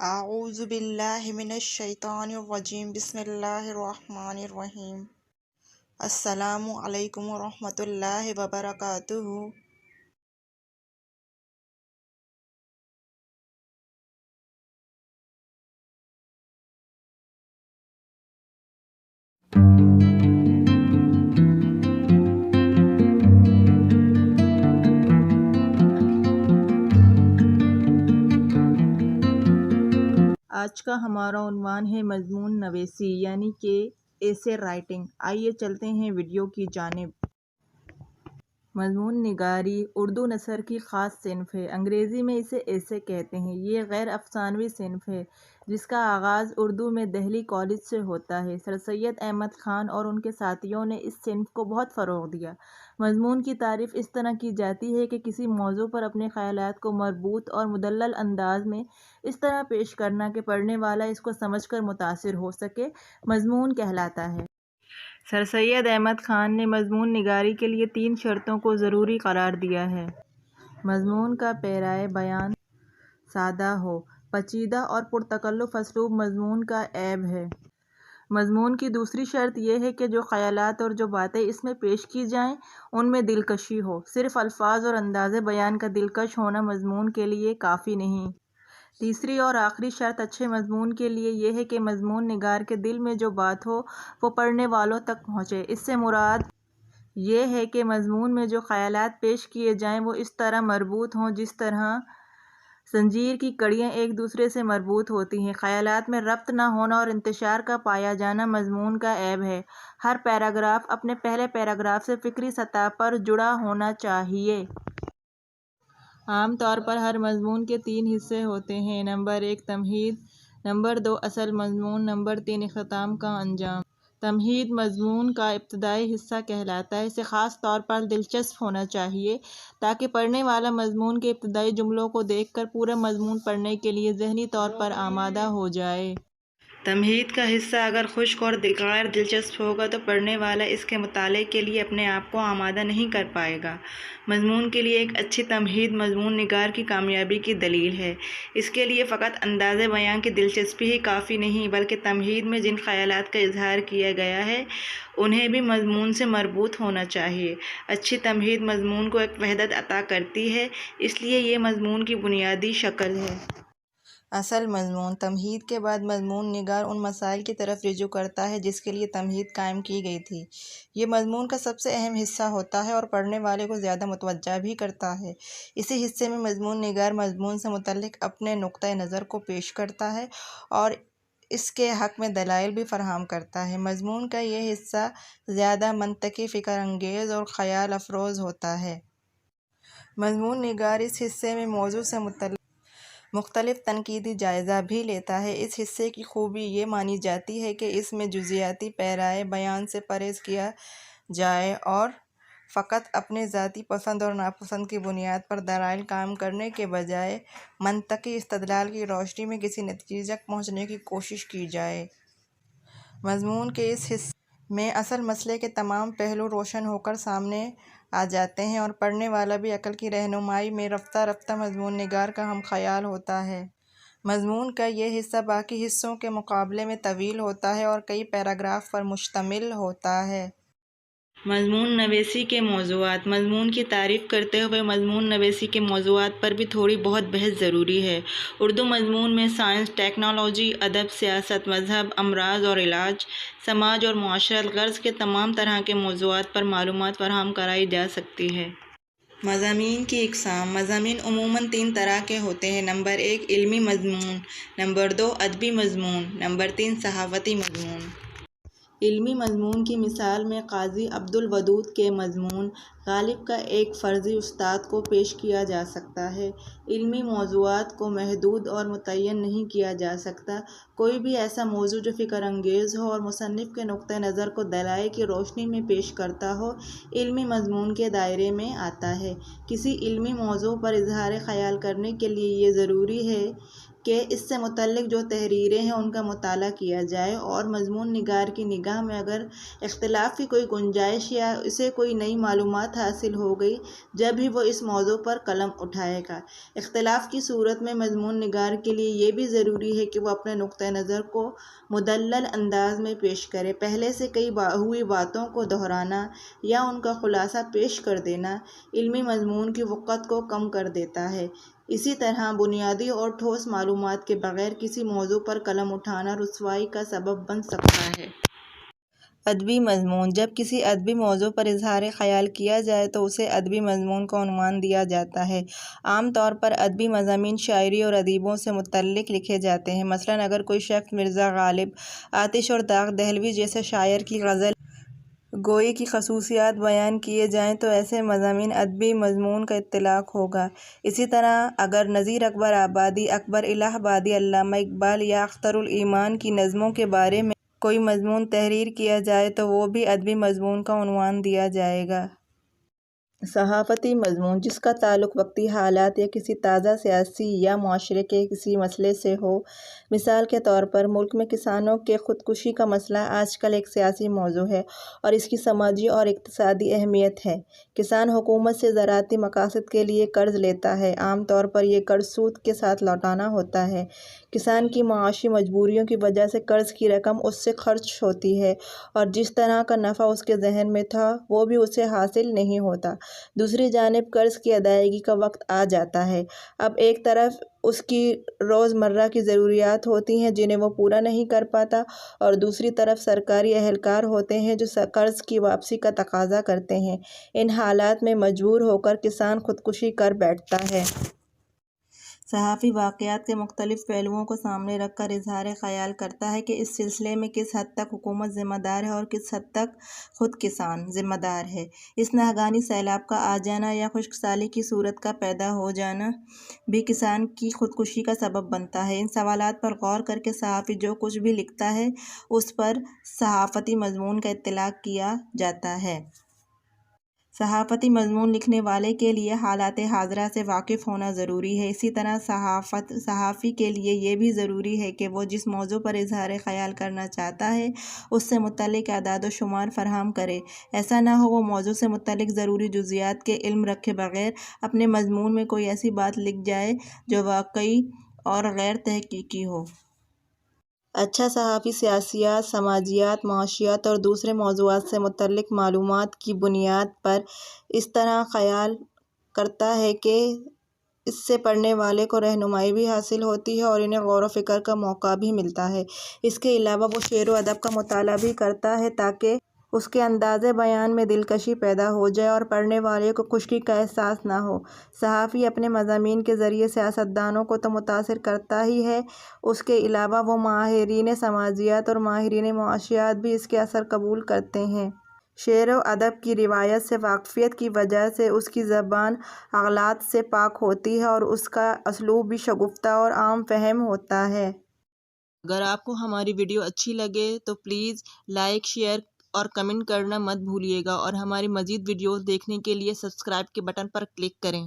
اعوذ باللہ من الشیطان الرجیم بسم اللہ الرحمن الرحیم السلام علیکم ورحمۃ اللہ وبرکاتہ۔ آج کا ہمارا عنوان ہے مضمون نویسی یعنی کہ ایسے رائٹنگ۔ آئیے چلتے ہیں ویڈیو کی جانب۔ مضمون نگاری اردو نثر کی خاص صنف ہے۔ انگریزی میں اسے ایسے کہتے ہیں۔ یہ غیر افسانوی صنف ہے جس کا آغاز اردو میں دہلی کالج سے ہوتا ہے۔ سر سید احمد خان اور ان کے ساتھیوں نے اس صنف کو بہت فروغ دیا۔ مضمون کی تعریف اس طرح کی جاتی ہے کہ کسی موضوع پر اپنے خیالات کو مربوط اور مدلل انداز میں اس طرح پیش کرنا کہ پڑھنے والا اس کو سمجھ کر متاثر ہو سکے، مضمون کہلاتا ہے۔ سر سید احمد خان نے مضمون نگاری کے لیے 3 شرطوں کو ضروری قرار دیا ہے۔ مضمون کا پیرائے بیان سادہ ہو، پیچیدہ اور پرتکلف اسلوب مضمون کا عیب ہے۔ مضمون کی دوسری شرط یہ ہے کہ جو خیالات اور جو باتیں اس میں پیش کی جائیں ان میں دلکشی ہو۔ صرف الفاظ اور انداز بیان کا دلکش ہونا مضمون کے لیے کافی نہیں۔ تیسری اور آخری شرط اچھے مضمون کے لیے یہ ہے کہ مضمون نگار کے دل میں جو بات ہو وہ پڑھنے والوں تک پہنچے۔ اس سے مراد یہ ہے کہ مضمون میں جو خیالات پیش کیے جائیں وہ اس طرح مربوط ہوں جس طرح زنجیر کی کڑیاں ایک دوسرے سے مربوط ہوتی ہیں۔ خیالات میں ربط نہ ہونا اور انتشار کا پایا جانا مضمون کا عیب ہے۔ ہر پیراگراف اپنے پہلے پیراگراف سے فکری سطح پر جڑا ہونا چاہیے۔ عام طور پر ہر مضمون کے 3 حصے ہوتے ہیں: نمبر 1 تمہید، نمبر 2 اصل مضمون، نمبر 3 اختتام کا انجام۔ تمہید مضمون کا ابتدائی حصہ کہلاتا ہے۔ اسے خاص طور پر دلچسپ ہونا چاہیے تاکہ پڑھنے والا مضمون کے ابتدائی جملوں کو دیکھ کر پورا مضمون پڑھنے کے لیے ذہنی طور پر آمادہ ہو جائے۔ تمہید کا حصہ اگر خشک اور غیر دلچسپ ہوگا تو پڑھنے والا اس کے مطالعے کے لیے اپنے آپ کو آمادہ نہیں کر پائے گا۔ مضمون کے لیے ایک اچھی تمہید مضمون نگار کی کامیابی کی دلیل ہے۔ اس کے لیے فقط انداز بیان کی دلچسپی ہی کافی نہیں بلکہ تمہید میں جن خیالات کا اظہار کیا گیا ہے انہیں بھی مضمون سے مربوط ہونا چاہیے۔ اچھی تمہید مضمون کو ایک وحدت عطا کرتی ہے، اس لیے یہ مضمون کی بنیادی شکل ہے۔ اصل مضمون تمہید کے بعد مضمون نگار ان مسائل کی طرف رجوع کرتا ہے جس کے لیے تمہید قائم کی گئی تھی۔ یہ مضمون کا سب سے اہم حصہ ہوتا ہے اور پڑھنے والے کو زیادہ متوجہ بھی کرتا ہے۔ اسی حصے میں مضمون نگار مضمون سے متعلق اپنے نقطۂ نظر کو پیش کرتا ہے اور اس کے حق میں دلائل بھی فراہم کرتا ہے۔ مضمون کا یہ حصہ زیادہ منطقی، فکر انگیز اور خیال افروز ہوتا ہے۔ مضمون نگار اس حصے میں موضوع سے متعلق مختلف تنقیدی جائزہ بھی لیتا ہے۔ اس حصے کی خوبی یہ مانی جاتی ہے کہ اس میں جزیاتی پیرائے بیان سے پرہیز کیا جائے اور فقط اپنے ذاتی پسند اور ناپسند کی بنیاد پر دلائل قائم کرنے کے بجائے منطقی استدلال کی روشنی میں کسی نتیجے تک پہنچنے کی کوشش کی جائے۔ مضمون کے اس حصے میں اصل مسئلے کے تمام پہلو روشن ہو کر سامنے آ جاتے ہیں اور پڑھنے والا بھی عقل کی رہنمائی میں رفتہ رفتہ مضمون نگار کا ہم خیال ہوتا ہے۔ مضمون کا یہ حصہ باقی حصوں کے مقابلے میں طویل ہوتا ہے اور کئی پیراگراف پر مشتمل ہوتا ہے۔ مضمون نویسی کے موضوعات۔ مضمون کی تعریف کرتے ہوئے مضمون نویسی کے موضوعات پر بھی تھوڑی بہت بحث ضروری ہے۔ اردو مضمون میں سائنس، ٹیکنالوجی، ادب، سیاست، مذہب، امراض اور علاج، سماج اور معاشرت غرض کے تمام طرح کے موضوعات پر معلومات فراہم کرائی جا سکتی ہے۔ مضامین کی اقسام۔ مضامین عموماً 3 طرح کے ہوتے ہیں: نمبر 1 علمی مضمون، نمبر 2 ادبی مضمون، نمبر 3 صحافتی مضمون۔ علمی مضمون کی مثال میں قاضی عبدالودود کے مضمون غالب کا ایک فرضی استاد کو پیش کیا جا سکتا ہے۔ علمی موضوعات کو محدود اور متعین نہیں کیا جا سکتا۔ کوئی بھی ایسا موضوع جو فکر انگیز ہو اور مصنف کے نقطۂ نظر کو دلائل کی روشنی میں پیش کرتا ہو علمی مضمون کے دائرے میں آتا ہے۔ کسی علمی موضوع پر اظہار خیال کرنے کے لیے یہ ضروری ہے کہ اس سے متعلق جو تحریریں ہیں ان کا مطالعہ کیا جائے اور مضمون نگار کی نگاہ میں اگر اختلاف کی کوئی گنجائش یا اسے کوئی نئی معلومات حاصل ہو گئی جب ہی وہ اس موضوع پر قلم اٹھائے گا۔ اختلاف کی صورت میں مضمون نگار کے لیے یہ بھی ضروری ہے کہ وہ اپنے نقطۂ نظر کو مدلل انداز میں پیش کرے۔ پہلے سے کئی ہوئی باتوں کو دہرانا یا ان کا خلاصہ پیش کر دینا علمی مضمون کی وقعت کو کم کر دیتا ہے۔ اسی طرح بنیادی اور ٹھوس معلومات کے بغیر کسی موضوع پر قلم اٹھانا رسوائی کا سبب بن سکتا ہے۔ ادبی مضمون: جب کسی ادبی موضوع پر اظہار خیال کیا جائے تو اسے ادبی مضمون کا عنوان دیا جاتا ہے۔ عام طور پر ادبی مضامین شاعری اور ادیبوں سے متعلق لکھے جاتے ہیں۔ مثلاً اگر کوئی شخص مرزا غالب، آتش اور داغ دہلوی جیسے شاعر کی غزل گوئی کی خصوصیات بیان کیے جائیں تو ایسے مضامین ادبی مضمون کا اطلاق ہوگا۔ اسی طرح اگر نذیر اکبر آبادی، اکبر الہ آبادی، علامہ اقبال یا اختر الایمان کی نظموں کے بارے میں کوئی مضمون تحریر کیا جائے تو وہ بھی ادبی مضمون کا عنوان دیا جائے گا۔ صحافتی مضمون: جس کا تعلق وقتی حالات یا کسی تازہ سیاسی یا معاشرے کے کسی مسئلے سے ہو۔ مثال کے طور پر ملک میں کسانوں کے خودکشی کا مسئلہ آج کل ایک سیاسی موضوع ہے اور اس کی سماجی اور اقتصادی اہمیت ہے۔ کسان حکومت سے زراعتی مقاصد کے لیے قرض لیتا ہے۔ عام طور پر یہ قرض سود کے ساتھ لوٹانا ہوتا ہے۔ کسان کی معاشی مجبوریوں کی وجہ سے قرض کی رقم اس سے خرچ ہوتی ہے اور جس طرح کا نفع اس کے ذہن میں تھا وہ بھی اسے حاصل نہیں ہوتا۔ دوسری جانب قرض کی ادائیگی کا وقت آ جاتا ہے۔ اب ایک طرف اس کی روزمرہ کی ضروریات ہوتی ہیں جنہیں وہ پورا نہیں کر پاتا اور دوسری طرف سرکاری اہلکار ہوتے ہیں جو قرض کی واپسی کا تقاضا کرتے ہیں۔ ان حالات میں مجبور ہو کر کسان خودکشی کر بیٹھتا ہے۔ صحافی واقعات کے مختلف پہلوؤں کو سامنے رکھ کر اظہار خیال کرتا ہے کہ اس سلسلے میں کس حد تک حکومت ذمہ دار ہے اور کس حد تک خود کسان ذمہ دار ہے۔ اس ناگہانی سیلاب کا آ جانا یا خشک سالی کی صورت کا پیدا ہو جانا بھی کسان کی خودکشی کا سبب بنتا ہے۔ ان سوالات پر غور کر کے صحافی جو کچھ بھی لکھتا ہے اس پر صحافتی مضمون کا اطلاق کیا جاتا ہے۔ صحافتی مضمون لکھنے والے کے لیے حالات حاضرہ سے واقف ہونا ضروری ہے۔ اسی طرح صحافی کے لیے یہ بھی ضروری ہے کہ وہ جس موضوع پر اظہار خیال کرنا چاہتا ہے اس سے متعلق اعداد و شمار فراہم کرے۔ ایسا نہ ہو وہ موضوع سے متعلق ضروری جزیات کے علم رکھے بغیر اپنے مضمون میں کوئی ایسی بات لکھ جائے جو واقعی اور غیر تحقیقی ہو۔ اچھا صحافی سیاسیات، سماجیات، معاشیات اور دوسرے موضوعات سے متعلق معلومات کی بنیاد پر اس طرح خیال کرتا ہے کہ اس سے پڑھنے والے کو رہنمائی بھی حاصل ہوتی ہے اور انہیں غور و فکر کا موقع بھی ملتا ہے۔ اس کے علاوہ وہ شعر و ادب کا مطالعہ بھی کرتا ہے تاکہ اس کے انداز بیان میں دلکشی پیدا ہو جائے اور پڑھنے والے کو خشکی کا احساس نہ ہو۔ صحافی اپنے مضامین کے ذریعے سیاستدانوں کو تو متاثر کرتا ہی ہے، اس کے علاوہ وہ ماہرین سماجیات اور ماہرین معاشیات بھی اس کے اثر قبول کرتے ہیں۔ شعر و ادب کی روایت سے واقفیت کی وجہ سے اس کی زبان اغلاط سے پاک ہوتی ہے اور اس کا اسلوب بھی شگفتہ اور عام فہم ہوتا ہے۔ اگر آپ کو ہماری ویڈیو اچھی لگے تو پلیز لائک، شیئر اور کمنٹ کرنا مت بھولیے گا اور ہماری مزید ویڈیوز دیکھنے کے لیے سبسکرائب کے بٹن پر کلک کریں۔